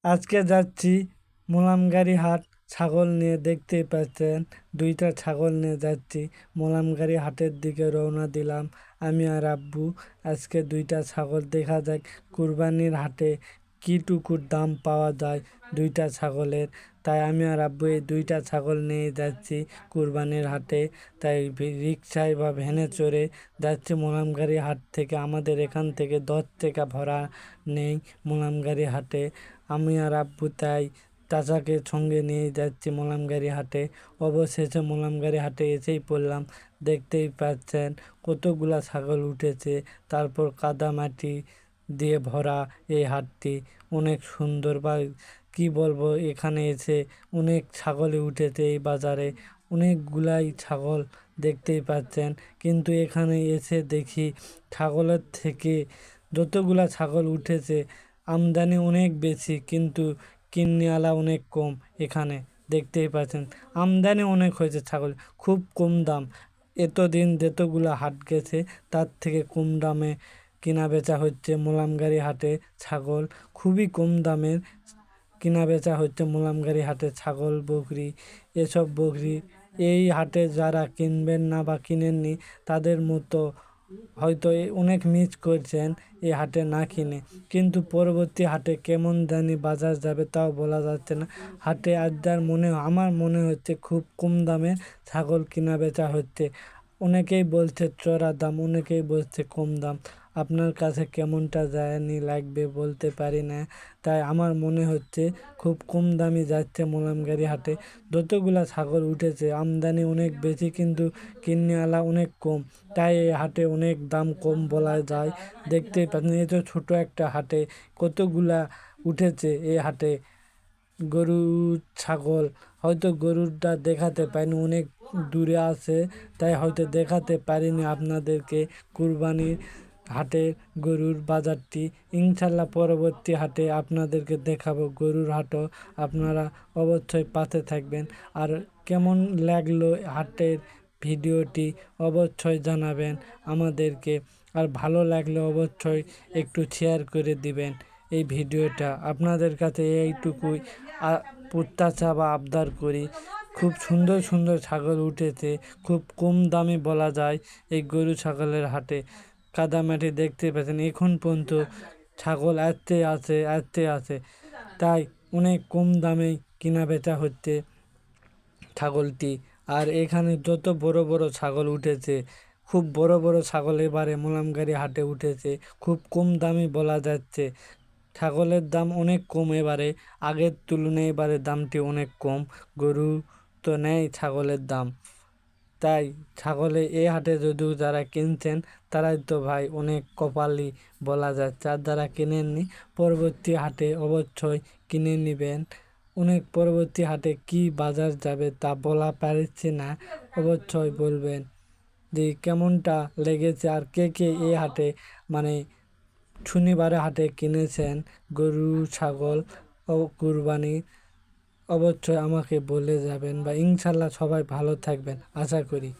আজকে যাচ্ছি মোলামগাড়ি হাট। ছাগল নিয়ে দেখতেই পাচ্ছেন, দুইটা ছাগল নিয়ে যাচ্ছি। মোলামগাড়ি হাটের দিকে রওনা দিলাম আমি আর আব্বু। আজকে দুইটা ছাগল দেখা যাক কুরবানির হাটে কীটুকুর দাম পাওয়া যায় দুইটা ছাগলের। তাই আমি আর আব্বু এই দুইটা ছাগল নিয়ে যাচ্ছি কুরবানির হাটে। তাই রিকশায় বা ভ্যানে চড়ে যাচ্ছি মোলামগাড়ি হাট থেকে। আমাদের এখান থেকে 10 টাকা ভাড়া নেই মোলামগাড়ি হাটে। আমি আর আব্বু তাই চাচাকে সঙ্গে নিয়ে যাচ্ছি মোলামগাড়ি হাটে। অবশেষে মোলামগাড়ি হাটে এসেই পড়লাম। দেখতেই পাচ্ছেন কতগুলা ছাগল উঠেছে, তারপর কাদা মাটি দিয়ে ভরা এই হাটটি। অনেক সুন্দর, বা কি বলবো, এখানে এসে অনেক ছাগলই উঠেছে এই বাজারে, অনেকগুলাই ছাগল দেখতেই পাচ্ছেন। কিন্তু এখানে এসে দেখি ছাগলের থেকে যতগুলা ছাগল উঠেছে আমদানি অনেক বেশি, কিন্তু কিনিওয়ালা অনেক কম। এখানে দেখতেই পাচ্ছেন আমদানি অনেক হয়েছে ছাগল, খুব কম দাম। এতদিন যতগুলা হাট গেছে তার থেকে কম দামে কেনা বেচা হচ্ছে মোলামগাড়ি হাটে ছাগল। খুবই কম দামের কেনা বেচা হচ্ছে মোলামগাড়ি হাটে ছাগল, বকরি, এসব বকরি। এই হাটে যারা কিনবেন না বা কিনেননি তাদের মতো হয়তো অনেক মিস করছেন এই হাটে না কিনে। কিন্তু পরবর্তী হাটে কেমন জানি বাজার যাবে তাও বলা যাচ্ছে না। হাটে আড্ডার আমার মনে হচ্ছে খুব কম দামে ছাগল কেনা বেচা হচ্ছে। অনেকেই বলছে চড়া দাম, অনেকেই বলছে কম দাম। আপনার কাছে কেমনটা জানি লাগবে বলতে পারি না। তাই আমার মনে হচ্ছে খুব কম দামে যাচ্ছে মোলামগাড়ি হাটে। যতগুলা ছাগল উঠেছে আমদানি অনেক বেশি, কিন্তু কিনিওয়ালা অনেক কম। তাই এই হাটে অনেক দাম কম বলা যায়। দেখতেই পাচ্ছেন এই তো ছোট একটা হাটে কতগুলা উঠেছে এই হাটে গরু, ছাগল। হয়তো গরুরটা দেখাতে পারিনি, অনেক দূরে আছে, তাই হয়তো দেখাতে পারিনি আপনাদেরকে কুরবানির হাটে গরুর বাজারটি। ইনশাল্লাহ পরবর্তী হাটে আপনাদেরকে দেখাবো গরুর হাটও। আপনারা অবশ্যই পাশে থাকবেন। আর কেমন লাগলো হাটের ভিডিওটি অবশ্যই জানাবেন আমাদেরকে। আর ভালো লাগলে অবশ্যই একটু শেয়ার করে দিবেন এই ভিডিওটা। আপনাদের কাছে এইটুকুই প্রত্যাশা বা আবদার করি। খুব সুন্দর সুন্দর ছাগল উঠেছে, খুব কম দামে বলা যায় এই গরু ছাগলের হাটে। কাদামাটি দেখতে পাচ্ছেন, এখন পর্যন্ত ছাগল আসতে আছে, তাই অনেক কম দামে কেনা বেচা হচ্ছে ছাগলটি। আর এখানে যত বড় বড় ছাগল উঠেছে, খুব বড় বড় ছাগল এবারে মোলামগাড়ি হাটে উঠেছে। খুব কম দামই বলা যাচ্ছে। ছাগলের দাম অনেক কম এবারে, আগের তুলনায় এবারে দামটি অনেক কম। গরু তো নেই, ছাগলের দাম। তাই ছাগলে এই হাটে যদিও যারা কিনছেন তারাই তো ভাই অনেক কপালি বলা যাচ্ছে। আর যারা কিনেননি পরবর্তী হাটে অবশ্যই কিনে নেবেন। অনেক পরবর্তী হাটে কি বাজার যাবে তা বলা পারছি না, অবশ্যই বলবেন যে কেমনটা লেগেছে। আর কে কে এই হাটে মানে শনিবারে হাটে কিনেছেন গরু, ছাগল ও কুরবানি, অবশ্যই আমাকে বলে যাবেন। বা ইনশাল্লাহ সবাই ভালো থাকবেন আশা করি।